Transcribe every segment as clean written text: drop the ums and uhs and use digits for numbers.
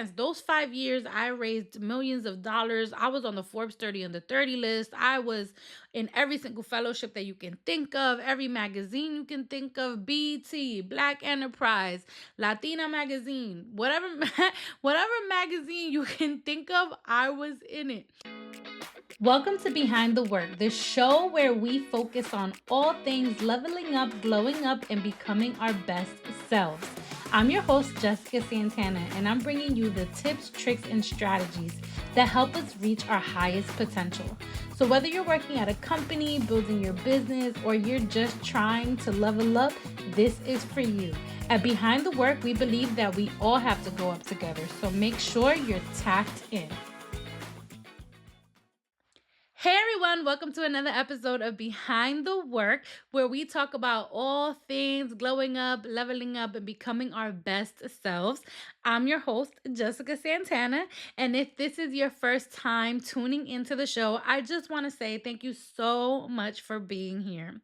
Those 5 years, I raised millions of dollars. I was on the Forbes 30 under 30 list. I was in every single fellowship that you can think of, every magazine you can think of, BT, Black Enterprise, Latina Magazine, whatever, whatever magazine you can think of, I was in it. Welcome to Behind the Work, the show where we focus on all things leveling up, glowing up, and becoming our best selves. I'm your host, Jessica Santana, and I'm bringing you the tips, tricks, and strategies that help us reach our highest potential. So, whether you're working at a company, building your business, or you're just trying to level up, this is for you. At Behind the Work, we believe that we all have to go up together, so make sure you're tapped in. Hey everyone, welcome to another episode of Behind the Work, where we talk about all things glowing up, leveling up, and becoming our best selves. I'm your host, Jessica Santana, and if this is your first time tuning into the show, I just want to say thank you so much for being here.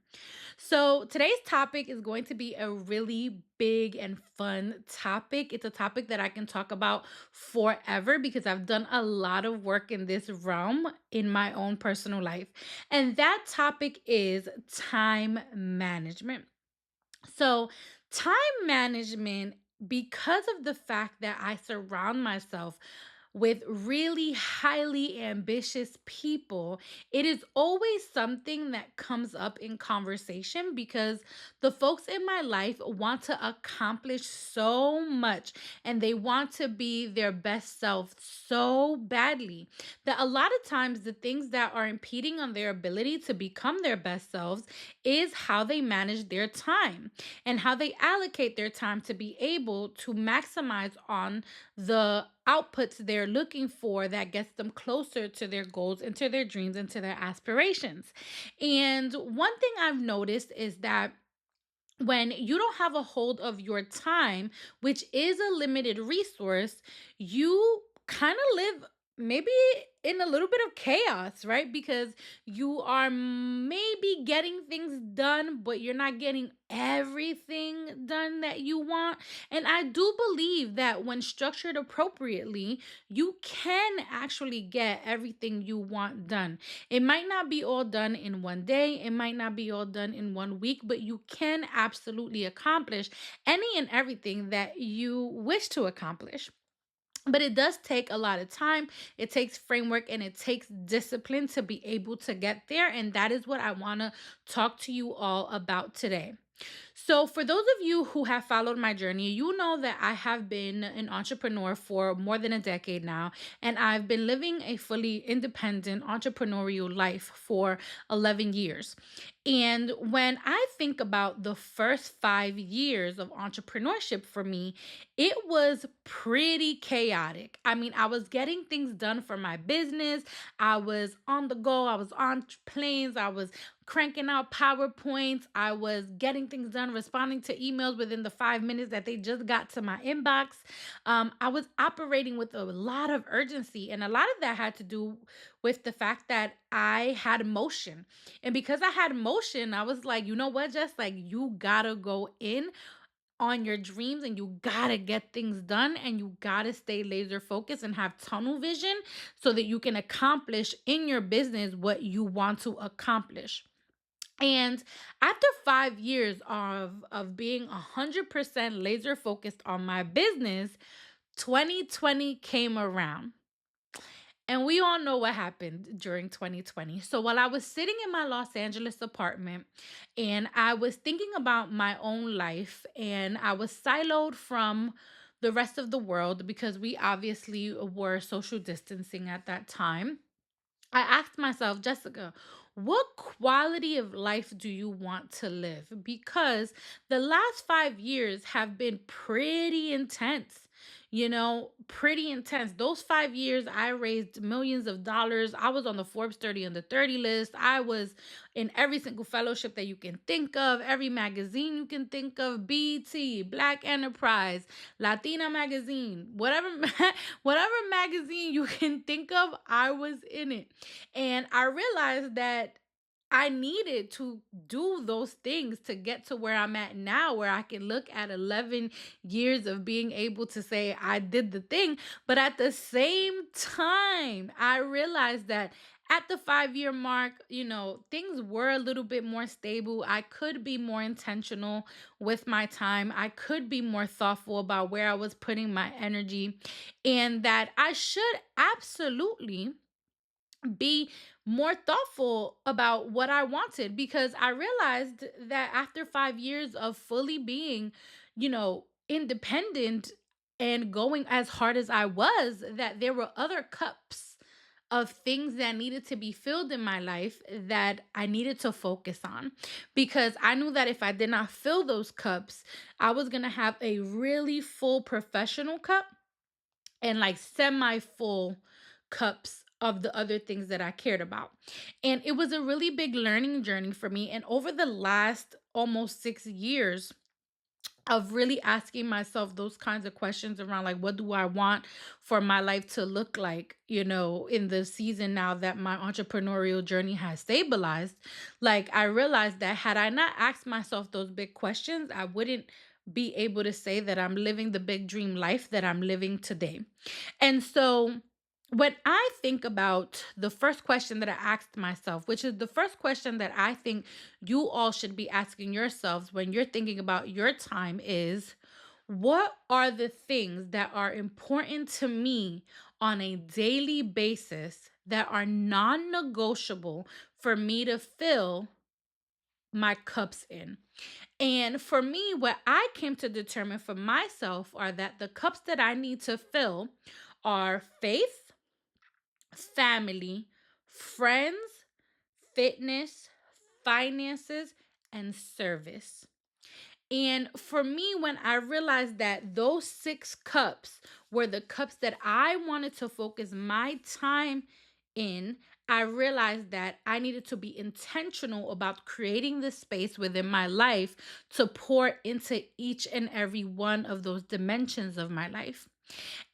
So, today's topic is going to be a really big and fun topic. It's a topic that I can talk about forever because I've done a lot of work in this realm in my own personal life. And that topic is time management. So, time management, because of the fact that I surround myself with really highly ambitious people, it is always something that comes up in conversation because the folks in my life want to accomplish so much and they want to be their best self so badly that a lot of times the things that are impeding on their ability to become their best selves is how they manage their time and how they allocate their time to be able to maximize on the outputs they're looking for that gets them closer to their goals and to their dreams and to their aspirations. And one thing I've noticed is that when you don't have a hold of your time, which is a limited resource, you kind of live maybe in a little bit of chaos, right? Because you are maybe getting things done, but you're not getting everything done that you want. And I do believe that when structured appropriately, you can actually get everything you want done. It might not be all done in one day, it might not be all done in one week, but you can absolutely accomplish any and everything that you wish to accomplish. But it does take a lot of time. It takes framework and it takes discipline to be able to get there. And that is what I want to talk to you all about today. So, for those of you who have followed my journey, you know that I have been an entrepreneur for more than a decade now, and I've been living a fully independent entrepreneurial life for 11 years. And when I think about the first 5 years of entrepreneurship for me, it was pretty chaotic. I mean, I was getting things done for my business. I was on the go. I was on planes. I was cranking out PowerPoints. I was getting things done, responding to emails within the 5 minutes that they just got to my inbox. I was operating with a lot of urgency, and a lot of that had to do with the fact that I had motion. And because I had motion, I was like, you know what, just like you gotta go in on your dreams and you gotta get things done and you gotta stay laser focused and have tunnel vision so that you can accomplish in your business what you want to accomplish. And after 5 years of being 100% laser focused on my business, 2020 came around. And we all know what happened during 2020. So while I was sitting in my Los Angeles apartment and I was thinking about my own life and I was siloed from the rest of the world because we obviously were social distancing at that time, I asked myself, Jessica, what quality of life do you want to live? Because the last 5 years have been pretty intense. Pretty intense. Those 5 years, I raised millions of dollars. I was on the Forbes 30 under 30 list. I was in every single fellowship that you can think of, every magazine you can think of, BT, Black Enterprise, Latina Magazine, whatever, whatever magazine you can think of, I was in it. And I realized that I needed to do those things to get to where I'm at now, where I can look at 11 years of being able to say I did the thing. But at the same time, I realized that at the 5 year mark, things were a little bit more stable. I could be more intentional with my time, I could be more thoughtful about where I was putting my energy, and that I should absolutely be more thoughtful about what I wanted, because I realized that after 5 years of fully being, independent and going as hard as I was, that there were other cups of things that needed to be filled in my life that I needed to focus on, because I knew that if I did not fill those cups, I was going to have a really full professional cup and like semi full cups of the other things that I cared about. And it was a really big learning journey for me. And over the last almost 6 years, of really asking myself those kinds of questions around like what do I want for my life to look like, in the season now that my entrepreneurial journey has stabilized, like I realized that had I not asked myself those big questions, I wouldn't be able to say that I'm living the big dream life that I'm living today. And so when I think about the first question that I asked myself, which is the first question that I think you all should be asking yourselves when you're thinking about your time, is what are the things that are important to me on a daily basis that are non negotiable for me to fill my cups in? And for me, what I came to determine for myself are that the cups that I need to fill are faith, family, friends, fitness, finances, and service. And for me, when I realized that those 6 cups were the cups that I wanted to focus my time in, I realized that I needed to be intentional about creating the space within my life to pour into each and every one of those dimensions of my life.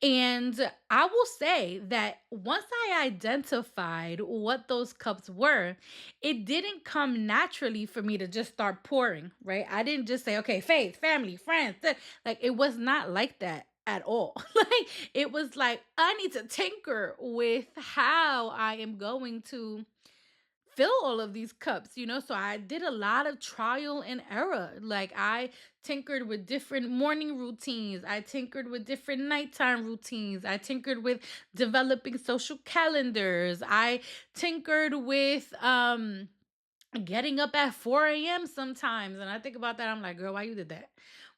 And I will say that once I identified what those cups were, it didn't come naturally for me to just start pouring, right? I didn't just say, okay, faith, family, friends. Like it was not like that at all. Like it was like, I need to tinker with how I am going to fill all of these cups, so I did a lot of trial and error. Like I tinkered with different morning routines, I tinkered with different nighttime routines, I tinkered with developing social calendars, I tinkered with getting up at 4 a.m. sometimes. And I think about that, I'm like, girl, why you did that?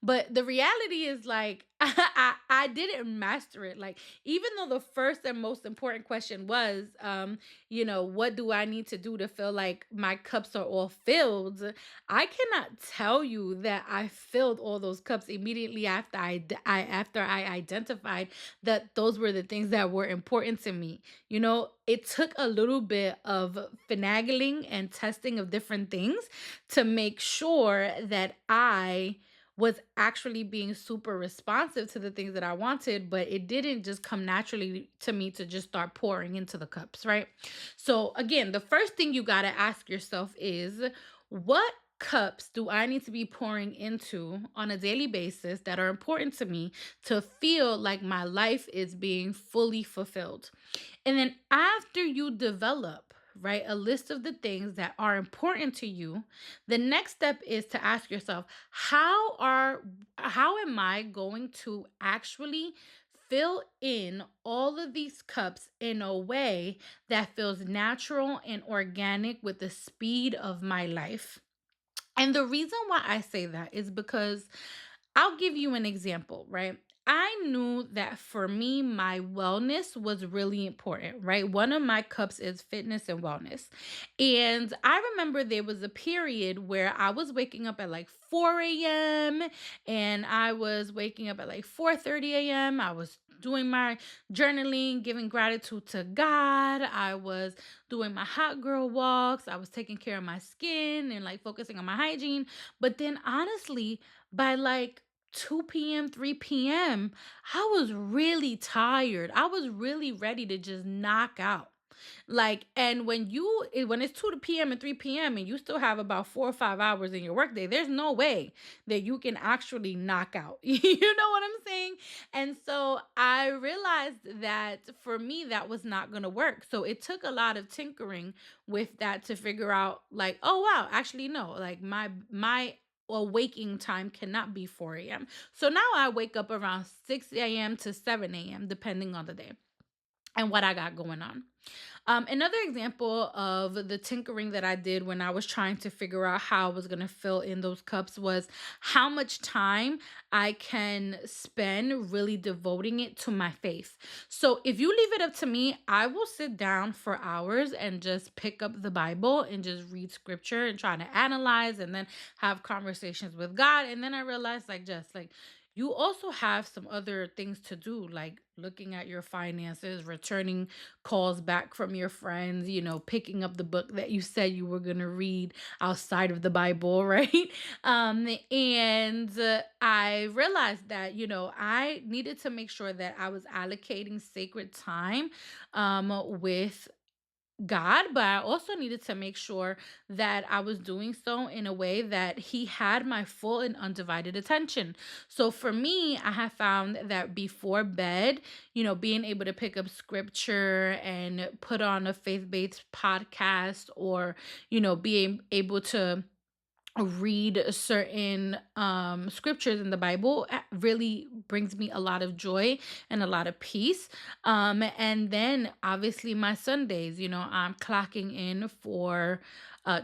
But the reality is like I didn't master it. Like, even though the first and most important question was, what do I need to do to feel like my cups are all filled? I cannot tell you that I filled all those cups immediately after I identified that those were the things that were important to me. It took a little bit of finagling and testing of different things to make sure that I was actually being super responsive to the things that I wanted, but it didn't just come naturally to me to just start pouring into the cups, right? So, again, the first thing you got to ask yourself is, what cups do I need to be pouring into on a daily basis that are important to me to feel like my life is being fully fulfilled? And then after you develop, right, a list of the things that are important to you, the next step is to ask yourself, how am I going to actually fill in all of these cups in a way that feels natural and organic with the speed of my life? And the reason why I say that is because I'll give you an example, right? I knew that for me, my wellness was really important, right? One of my cups is fitness and wellness. And I remember there was a period where I was waking up at like 4 a.m. and I was waking up at like 4:30 a.m. I was doing my journaling, giving gratitude to God. I was doing my hot girl walks. I was taking care of my skin and like focusing on my hygiene. But then honestly, by like 2 p.m., 3 p.m., I was really tired. I was really ready to just knock out. Like, and when it's 2 p.m. and 3 p.m. and you still have about 4 or 5 hours in your workday, there's no way that you can actually knock out. You know what I'm saying? And so I realized that for me, that was not going to work. So it took a lot of tinkering with that to figure out, like, oh wow, actually no, like my waking time cannot be 4 a.m. So now I wake up around 6 a.m. to 7 a.m. depending on the day and what I got going on. Another example of the tinkering that I did when I was trying to figure out how I was going to fill in those cups was how much time I can spend really devoting it to my faith. So if you leave it up to me, I will sit down for hours and just pick up the Bible and just read scripture and try to analyze and then have conversations with God. And then I realized, like, just like, you also have some other things to do, like looking at your finances, returning calls back from your friends, picking up the book that you said you were going to read outside of the Bible, right? And I realized that, I needed to make sure that I was allocating sacred time with God, but I also needed to make sure that I was doing so in a way that He had my full and undivided attention. So for me, I have found that before bed, being able to pick up scripture and put on a faith based podcast, or, being able to read certain scriptures in the Bible really brings me a lot of joy and a lot of peace. And then obviously my Sundays, I'm clocking in for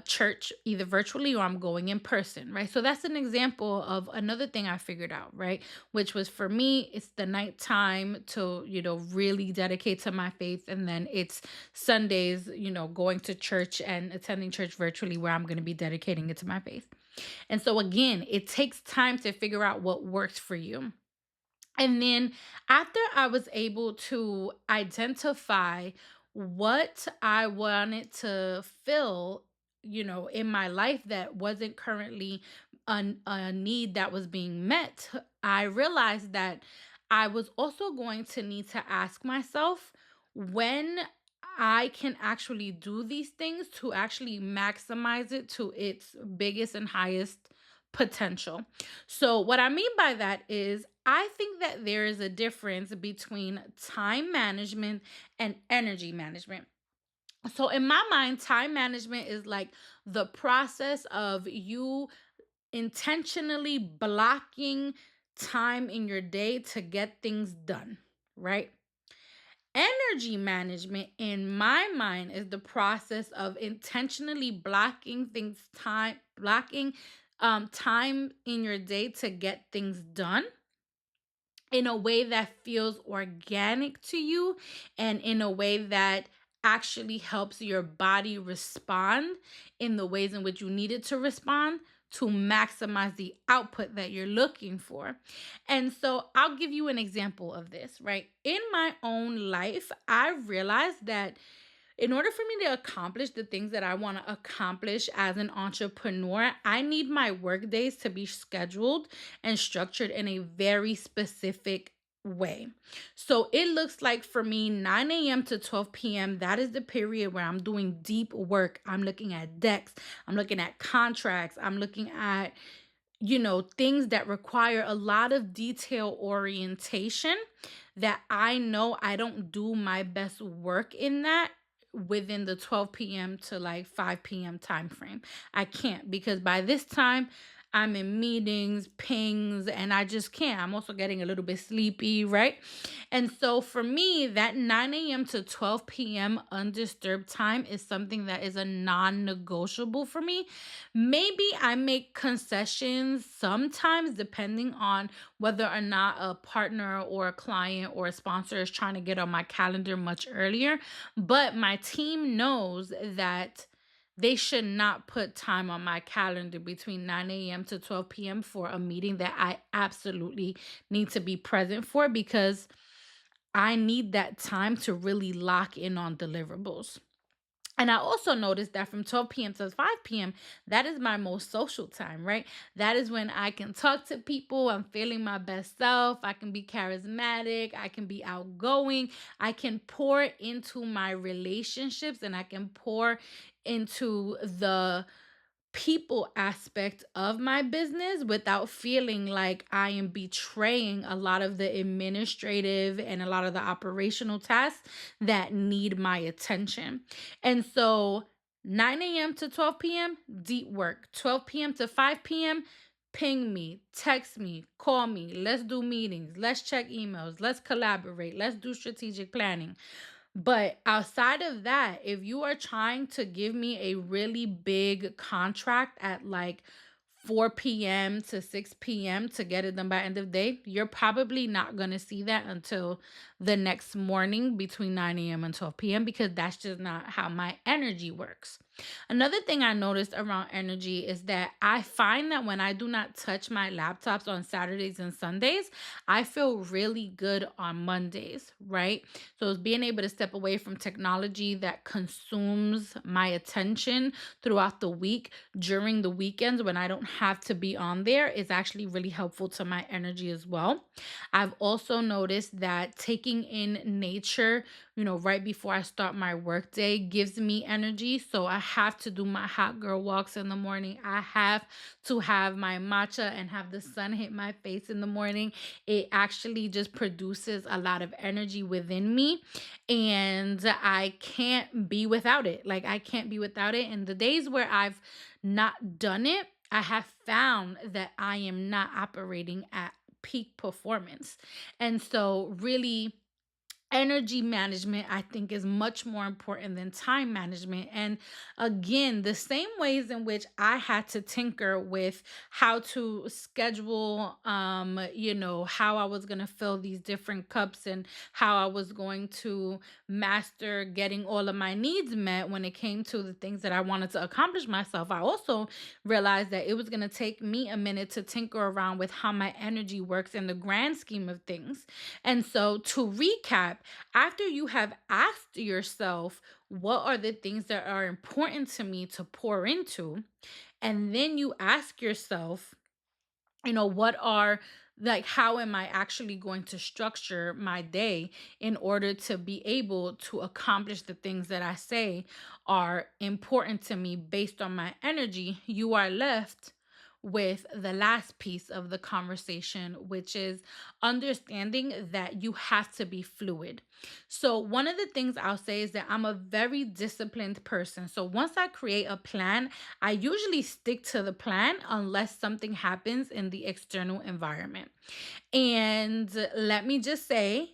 church either virtually or I'm going in person, right? So that's an example of another thing I figured out, right? Which was, for me, it's the nighttime to, really dedicate to my faith. And then it's Sundays, going to church and attending church virtually, where I'm going to be dedicating it to my faith. And so again, it takes time to figure out what works for you. And then after I was able to identify what I wanted to fill, in my life that wasn't currently a need that was being met, I realized that I was also going to need to ask myself when I can actually do these things to actually maximize it to its biggest and highest potential. So, what I mean by that is, I think that there is a difference between time management and energy management. So, in my mind, time management is like the process of you intentionally blocking time in your day to get things done, right? Energy management, in my mind, is the process of intentionally blocking time in your day to get things done in a way that feels organic to you, and in a way that actually helps your body respond in the ways in which you need it to respond to maximize the output that you're looking for. And so I'll give you an example of this, right? In my own life, I realized that in order for me to accomplish the things that I want to accomplish as an entrepreneur, I need my work days to be scheduled and structured in a very specific way. So it looks like, for me, 9 a.m. to 12 p.m., that is the period where I'm doing deep work. I'm looking at decks, I'm looking at contracts, I'm looking at things that require a lot of detail orientation, that I know I don't do my best work in that within the 12 p.m. to like 5 p.m. time frame. I can't, because by this time I'm in meetings, pings, and I just can't. I'm also getting a little bit sleepy, right? And so for me, that 9 a.m. to 12 p.m. undisturbed time is something that is a non negotiable for me. Maybe I make concessions sometimes depending on whether or not a partner or a client or a sponsor is trying to get on my calendar much earlier. But my team knows that they should not put time on my calendar between 9 a.m. to 12 p.m. for a meeting that I absolutely need to be present for, because I need that time to really lock in on deliverables. And I also noticed that from 12 p.m. to 5 p.m., that is my most social time, right? That is when I can talk to people. I'm feeling my best self. I can be charismatic. I can be outgoing. I can pour into my relationships and I can pour into the people aspect of my business without feeling like I am betraying a lot of the administrative and a lot of the operational tasks that need my attention. And so 9 a.m. to 12 p.m., deep work. 12 p.m. to 5 p.m., ping me, text me, call me. Let's do meetings. Let's check emails. Let's collaborate. Let's do strategic planning. But outside of that, if you are trying to give me a really big contract at like 4 p.m. to 6 p.m. to get it done by end of day, you're probably not going to see that until the next morning between 9 a.m. and 12 p.m. because that's just not how my energy works. Another thing I noticed around energy is that I find that when I do not touch my laptops on Saturdays and Sundays, I feel really good on Mondays, right? So it's being able to step away from technology that consumes my attention throughout the week during the weekends when I don't have to be on there is actually really helpful to my energy as well. I've also noticed that taking in nature, right before I start my workday gives me energy. So I have to do my hot girl walks in the morning. I have to have my matcha and have the sun hit my face in the morning. It actually just produces a lot of energy within me and I can't be without it. Like I can't be without it. And the days where I've not done it, I have found that I am not operating at peak performance. And so really energy management I think is much more important than time management. And again, the same ways in which I had to tinker with how to schedule how I was going to fill these different cups and how I was going to master getting all of my needs met when it came to the things that I wanted to accomplish myself. I also realized that it was going to take me a minute to tinker around with how my energy works in the grand scheme of things. And so, to recap, after you have asked yourself, what are the things that are important to me to pour into? And then you ask yourself, what are like how am I actually going to structure my day in order to be able to accomplish the things that I say are important to me based on my energy? You are left with the last piece of the conversation, which is understanding that you have to be fluid. So, one of the things I'll say is that I'm a very disciplined person. So, once I create a plan, I usually stick to the plan unless something happens in the external environment. And let me just say,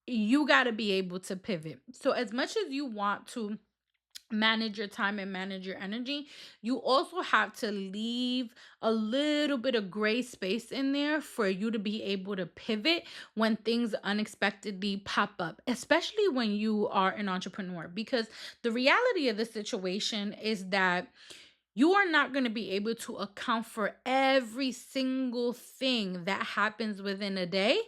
you got to be able to pivot. So, as much as you want to manage your time and manage your energy, you also have to leave a little bit of gray space in there for you to be able to pivot when things unexpectedly pop up, especially when you are an entrepreneur. Because the reality of the situation is that you are not going to be able to account for every single thing that happens within a day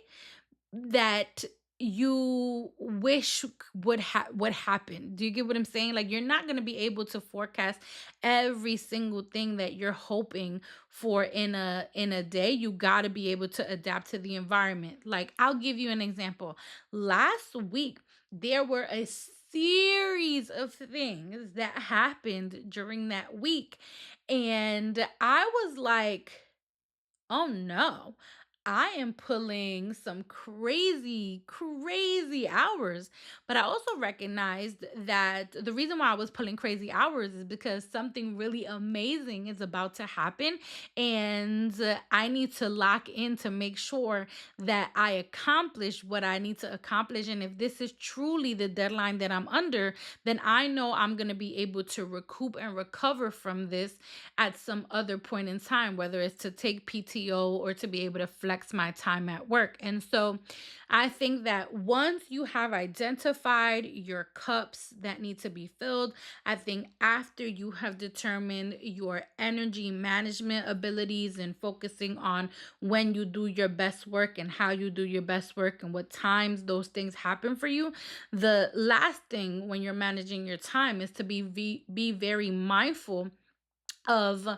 that you wish would happen. Do you get what I'm saying? Like you're not going to be able to forecast every single thing that you're hoping for in a day. You got to be able to adapt to the environment. Like I'll give you an example. Last week there were a series of things that happened during that week and I was like, oh no, I am pulling some crazy, crazy hours. But I also recognized that the reason why I was pulling crazy hours is because something really amazing is about to happen. And I need to lock in to make sure that I accomplish what I need to accomplish. And if this is truly the deadline that I'm under, then I know I'm going to be able to recoup and recover from this at some other point in time, whether it's to take PTO or to be able to flex affects my time at work. And so I think that once you have identified your cups that need to be filled, I think after you have determined your energy management abilities and focusing on when you do your best work and how you do your best work and what times those things happen for you, the last thing when you're managing your time is to be very mindful of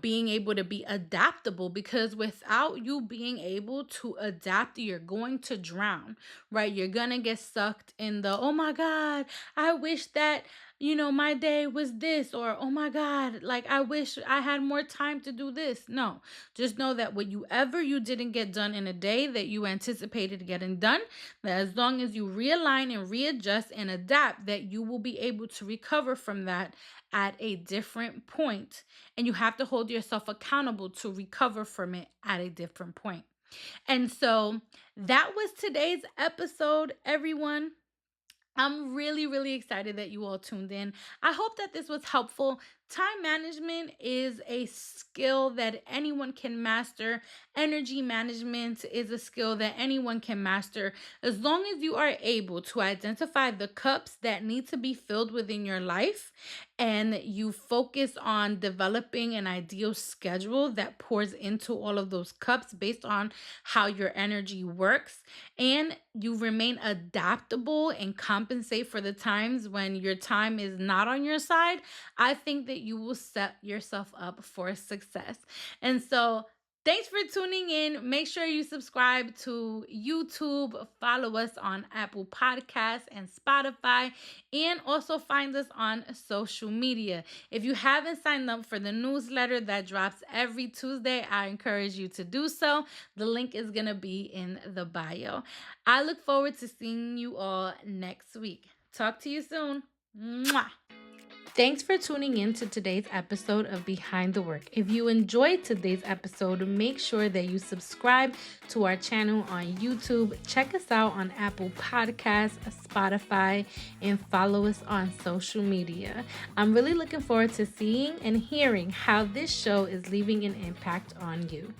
being able to be adaptable, because without you being able to adapt, you're going to drown, right? You're going to get sucked in the, oh my God, I wish that, my day was this, or oh my God, like I wish I had more time to do this. No, just know that whatever you didn't get done in a day that you anticipated getting done, that as long as you realign and readjust and adapt, that you will be able to recover from that at a different point, and you have to hold yourself accountable to recover from it at a different point. And so that was today's episode, everyone. I'm really, really excited that you all tuned in. I hope that this was helpful. Time management is a skill that anyone can master. Energy management is a skill that anyone can master, as long as you are able to identify the cups that need to be filled within your life, and you focus on developing an ideal schedule that pours into all of those cups based on how your energy works, and you remain adaptable and compensate for the times when your time is not on your side. I think that you will set yourself up for success. And so, thanks for tuning in. Make sure you subscribe to YouTube, follow us on Apple Podcasts and Spotify, and also find us on social media. If you haven't signed up for the newsletter that drops every Tuesday, I encourage you to do so. The link is going to be in the bio. I look forward to seeing you all next week. Talk to you soon. Mwah. Thanks for tuning in to today's episode of Behind the Work. If you enjoyed today's episode, make sure that you subscribe to our channel on YouTube, check us out on Apple Podcasts, Spotify, and follow us on social media. I'm really looking forward to seeing and hearing how this show is leaving an impact on you.